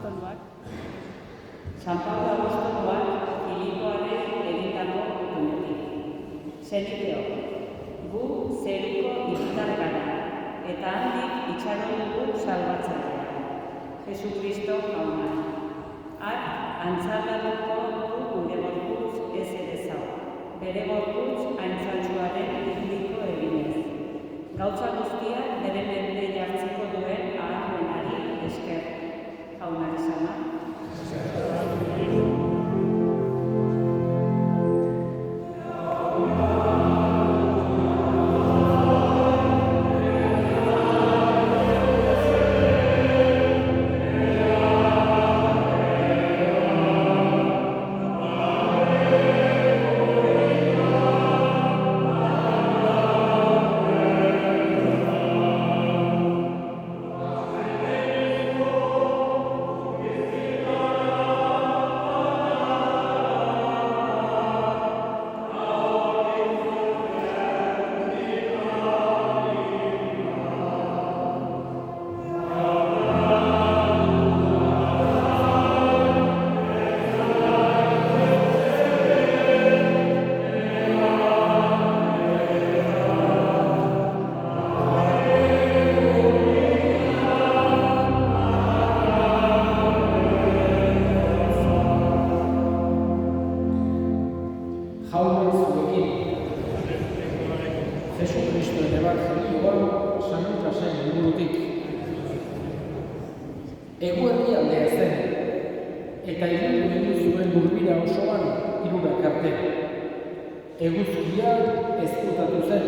apostoluak, San Pablo apostoluak Filipoaren egindako gutunetik. Senideo, gu zeruko hiritar gara, eta handik itxaron dugu salbatzailea, Jesukristo jauna. Har, antzaldatuko du gure gorputz ez ere zau, bere gorputz aintzatsuaren irudiko eginez. Gauza guztiak bere mende jartzeko duen ahalmenari esker. Jauna izana. Jesukristoen ebangelioan San Lukasen liburutik. Eguerdialdea zen, eta egin zuen gurbira osoan 3 arte. Eguzkia ezkutatu zen,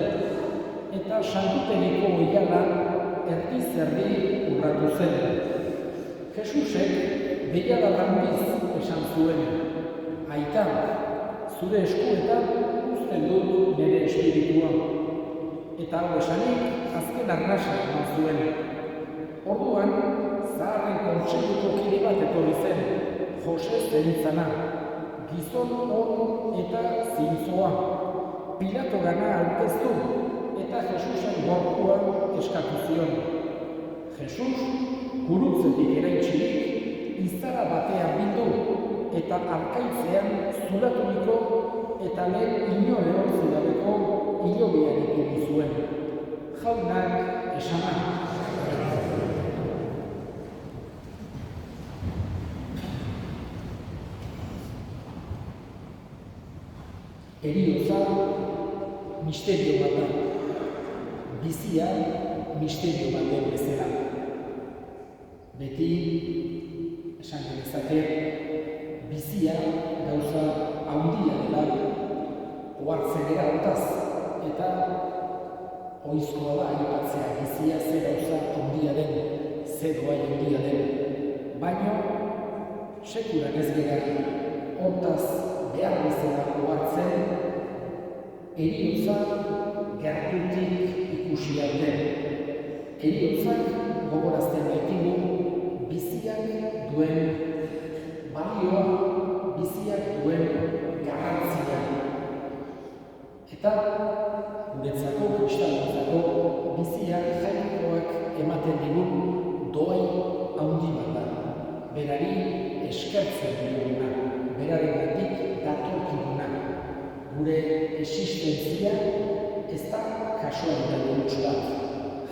eta santutegiko oihana erdi-zerdi urratu zen. Jesusek begirada handiz esan zuen, aita, zure eskuetan uzten dut nire espiritua. Eta hau esanik, azken arnasa eman zuen. Orduan, zaharren kontseiluko kide bat etorri zen, Jose zeritzana, gizon on eta zintzoa. Pilato gana aurkeztu eta Jesusen gorpua eskatu zion. Jesus, gurutzetik eraitxirik, izara batean bildu eta arkaitzean zulaturiko eta lehen inore hortzi gabeko hilobiarik egin zuen. Jaunak esanak. Heriotza misterio bat da. Bizia misterio bat den bezala. Beti esan genezake, bizia gauza handia dela, ohartzen gara hortaz, eta oizkoa da aipatzea bizia ze gauza handia den, ze doai handia den. Baina, sekurak ez gara hortaz behar bezala ohartzen, heriotza gertutik ikusi arte. Heriotzak gogorazten baitigu biziak duen balioa, biziak duen garrantzia. Eta guretzako, kristalontzako, biziak jainkoak ematen digun doai handi bat da. Berari eskertzen diguna, berarengatik datorkiguna. Gure existentzia ez da kasualitate huts bat.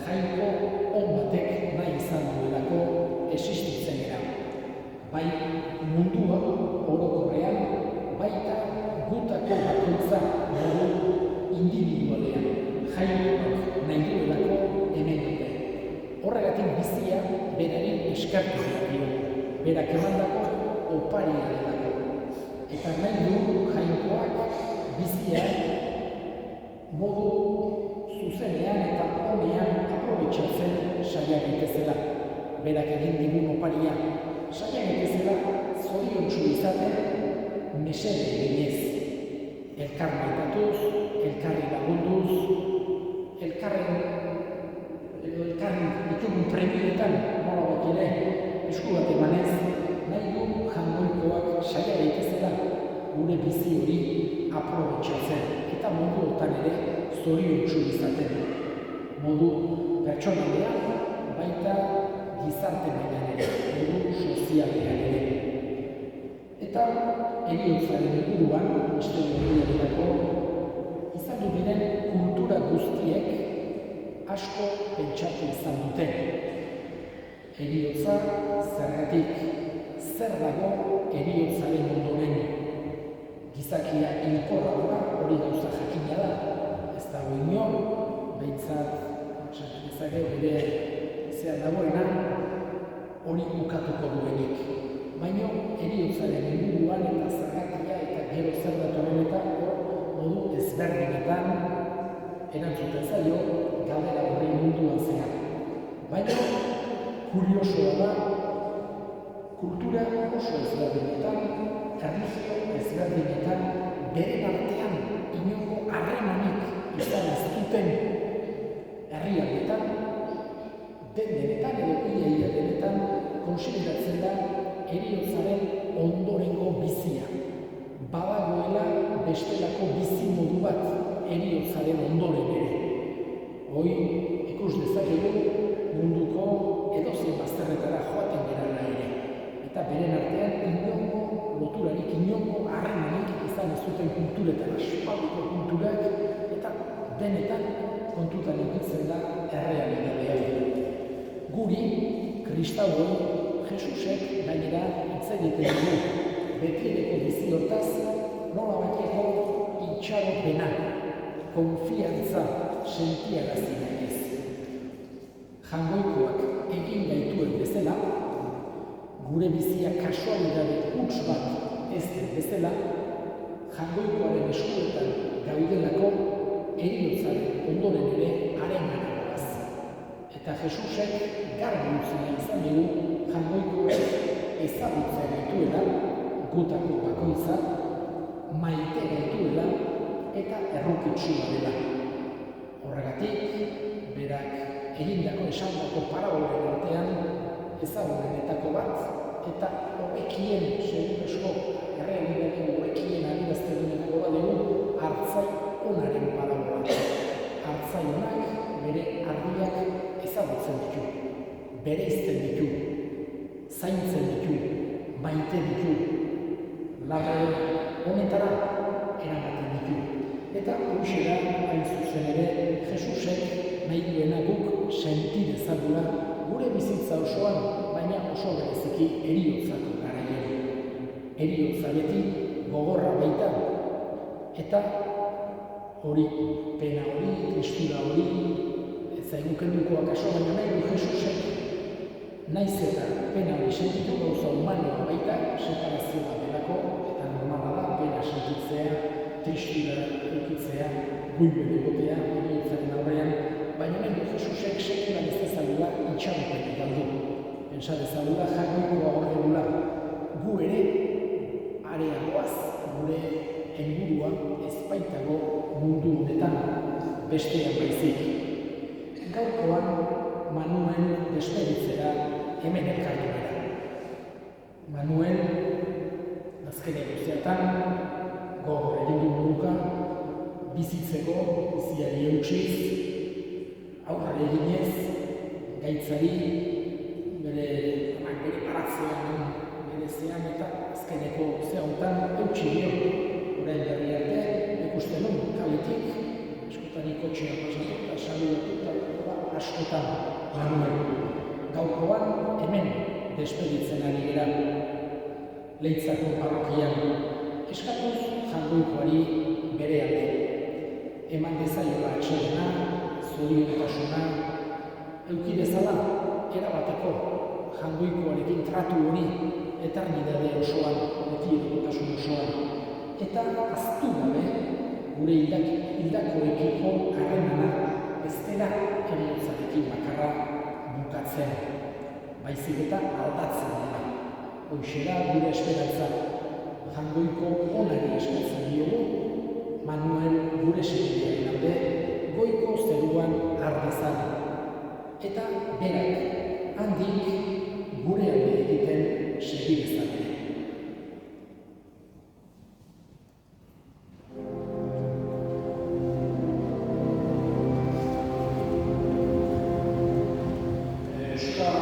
Jainko on batek nahi izan duelako existitzen gara. Bai mundua orokorrean, baita gutako bakoitza modu individualean. Jainkoak nahi duelako hemen dute. Horregatik bizia berari eskertu dio, berak emandako oparia delako. Eta nahi du jainkoak bizia modu zuzenean eta honean aprobetxatzen saia gaitezela. Berak egin digun oparia, saia gaitezela zoriontsu izaten mesede eginez. Elkar maitatuz, elkarri lagunduz, elkarren ditugun premietan nola bat ere esku bat emanez, nahi du jangoikoak saia gaitezela gure bizi hori aprobetxatzen eta modu hortan ere zoriontsu izaten. Modu pertsonalean, baita gizarte mailan ere, modu sozialean ere. Eta heriotzaren inguruan, beste dugu izan diren kultura guztiek asko pentsatu izan dute. Heriotza zergatik, zer dago heriotzaren ondoren? Gizakia hilkorra da, hori gauza jakina da. Ez dago inor, behintzat, dezake bere zer dagoena, hori ukatuko duenik. Baina heriotzaren inguruan eta zergatia eta gero zer datorren eta modu ezberdinetan erantzuten zaio galdera horri munduan zehar. Baina kuriosoa da, kultura oso ezberdinetan, erlijio ezberdinetan, beren artean inongo harremanik izan ez duten herrialdetan, denetan edo ia denetan konsideratzen da heriotzaren ondorengo bizia. Badagoela bestelako bizi modu bat heriotzaren ondoren ere. Hoi ikus dezakegu munduko edozein bazterretara joaten gerala ere. Eta beren artean inongo loturarik, inongo harremanik izan ez duten kulturetan, aspaldiko kulturak, eta denetan kontutan ikutzen da errealitatea. Guri, kristauoi, Jesusek gainera hitz egiten dugu, betireko bizi hortaz, nola bateko itxaropena, konfiantza sentiarazi nahi ez. Jangoikoak egin gaituen bezala, gure bizia kasualidade huts bat ez den bezala, jangoikoaren eskuetan gaudelako heriotzaren ondoren ere haremanagoaz. Eta Jesusek garbi utzi nahi izan dugu jangoikoak ezagutzea gaituela, gutako bakoitza, maite gaituela eta errukitsua dela. Horregatik, berak egindako esandako parabolen artean ezagunenetako bat eta hobekien segurezko errealitateen hobekien adieraztenetako bat dugu hartzai onaren parabola. Hartzai onak bere ardiak ezagutzen ditu, bereizten ditu, zaintzen ditu, maite ditu, labre honetara eramaten ditu. Eta horixe da, hain zuzen ere, Jesusek nahi duena guk senti dezagula gure bizitza osoan, baina oso bereziki heriotzako garaian. Heriotza beti gogorra baita. Eta hori, pena hori, tristura hori, ez zaigu kenduko akaso, baina nahi du Jesusek naiz eta pena hori sentitu gauza humanoa baita, separazioa delako, eta normala da, pena sentitzea, tristura eukitzea, guiben egotea, heriotzaren aurrean, baina nahi du Jesusek sekulan ez dezagula itxaropenik galdu. Pentsa dezagula jangoikoa hor degula. Gu ere, areagoaz, gure helburua ez baitago mundu honetan, bestean baizik. Gaurkoan, Manuel despeditzera hemen elkartu gara. Manuel, azken guztiatan, gogor egin du buruka, bizitzeko, biziari eutsiz, aurrari eginez, gaitzari, bere paratzean, bere zean eta azkeneko zehonetan eutsi dio. Orain berri arte, ikusten du, kaletik, askotan ikotxea pasatu eta saludatu eta askotan Manuel. Gaurkoan hemen despeditzen ari gara. Leitzako parrokian eskatuz jangoikoari bere alde. Eman dezaiola atxedena, zoriotasuna, euki dezala, erabateko jangoikoarekin tratu hori eternidade osoan, beti edokotasun osoan. Eta aztu gabe, gure hildakoekiko harremana ez dela heriotzarekin bakarra bukatzen. Baizik eta aldatzen dela. Hoxe da gure esperantza. Jangoiko onari eskatzen diogu, Manuel gure segidearen alde, goiko zeruan ardezan. Eta berak handik gure alde egiten segidezan ere. Euskal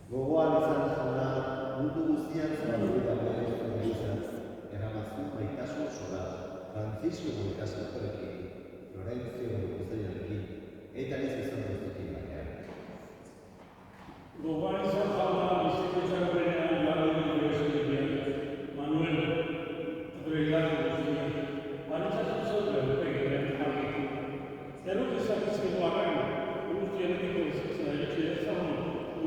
Gogoan izan jauna, mundu guztian zabaldu dagoen gisa, eramazu maitasun sola, Francisco ikaslearekin, Florentzio Guztiarekin, eta ez izan duztekin batean. Gogoan izan jauna, bizikoitzak berean jarri universitatean, Manuel Adreilako guztiak, baritzatzen zote urtegiren jarri. Errut izakizkeko arren, guztiarekiko bizitzen eritxe ezagun,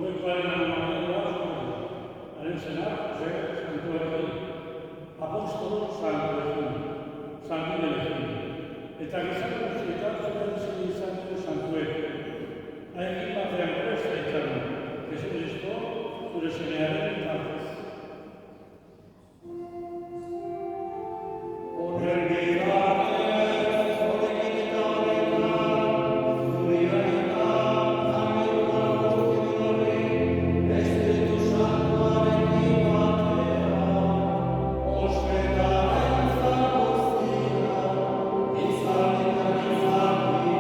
Ubekoaren amanean haren senar, Jose Santuekin, apostolo Santuekin, Santuekin, eta gizarte guztietan zuten izan dut Santuekin. Haiekin batean presta itzaren, Jesucristo, zure semearen bitartez. Horren bitartez, horrekin eta horretan, zure joanetan, amilua guztiorri, Espiritu Santuarekin batera, ospetaren zaguztia, izanetan izaki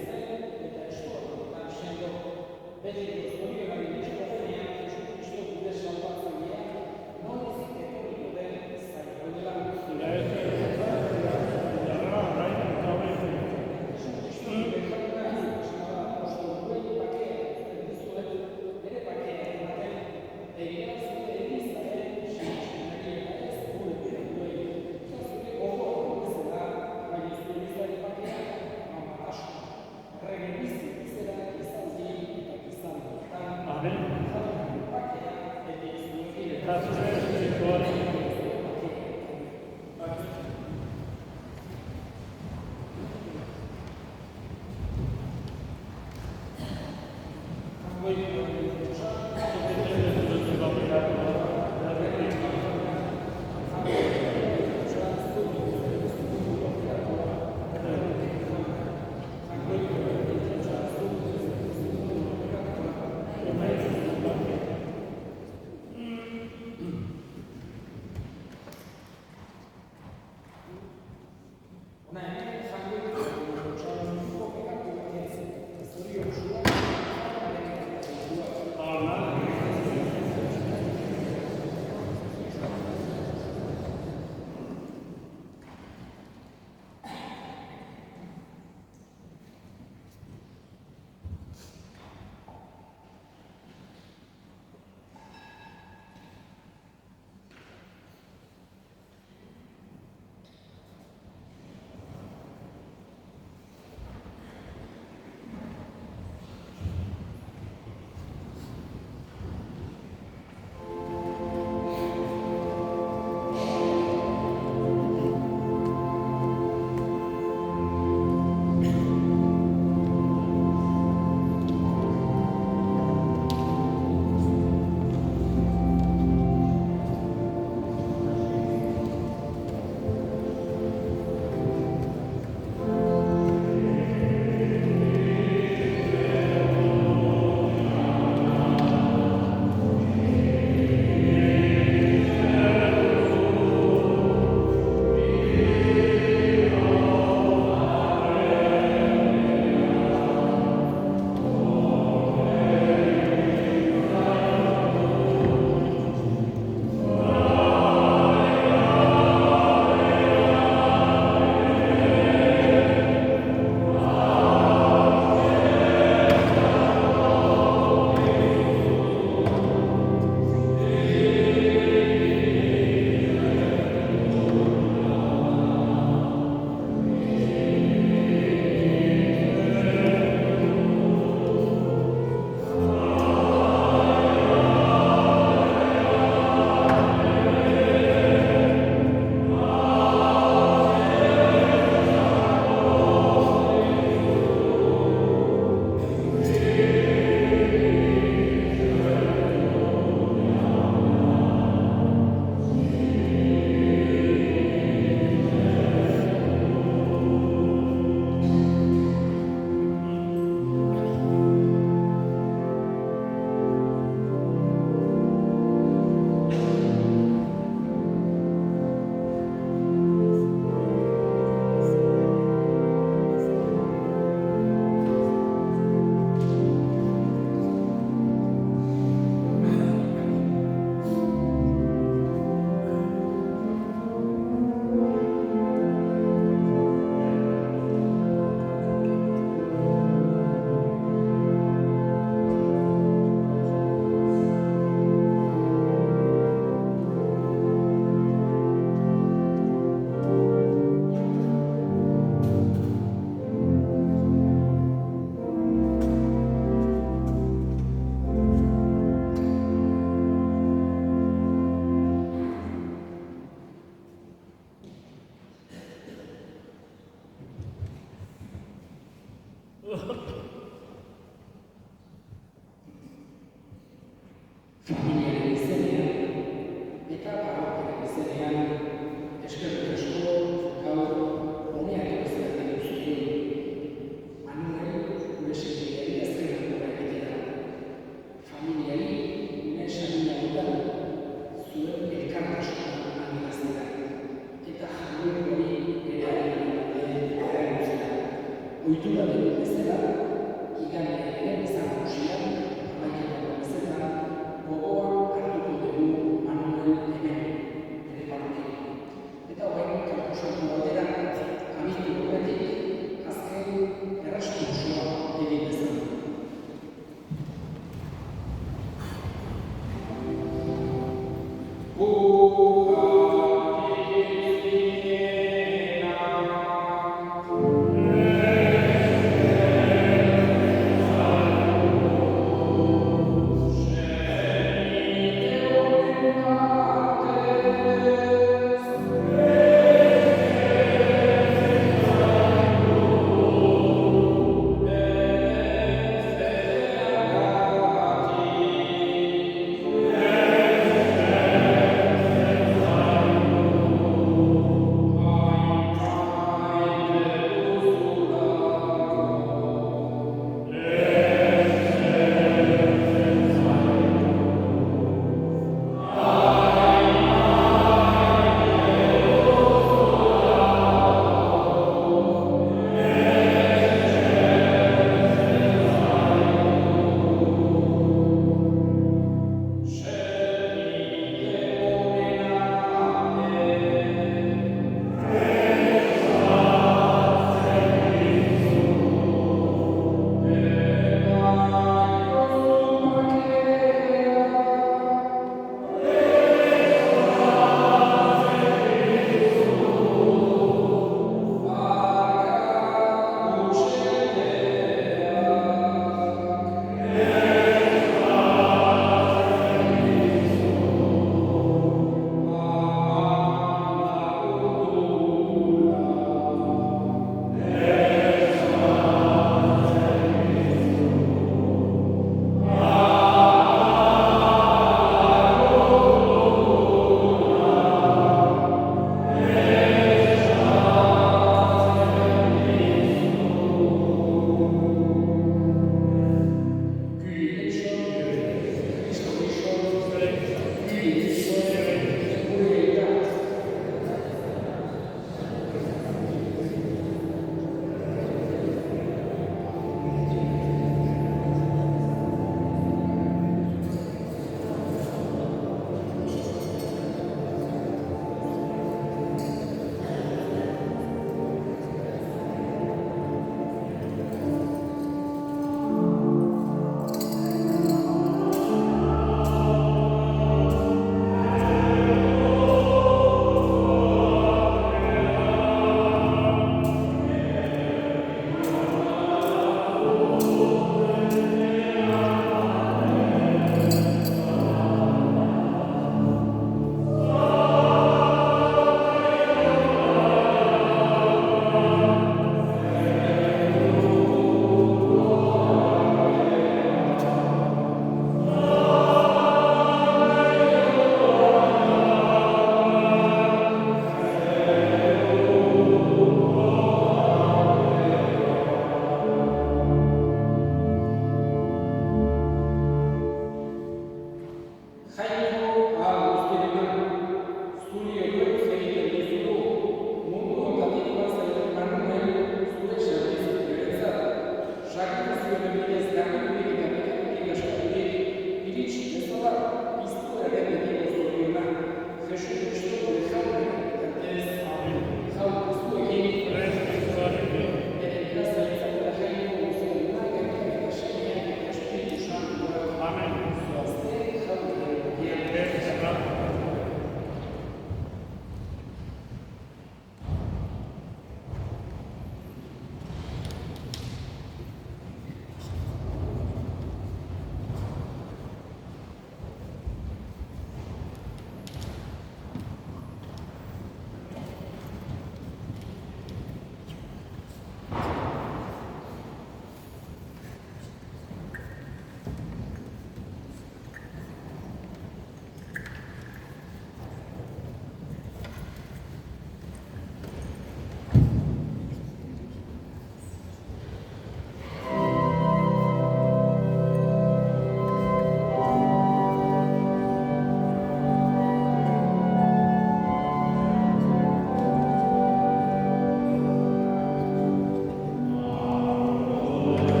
Amen.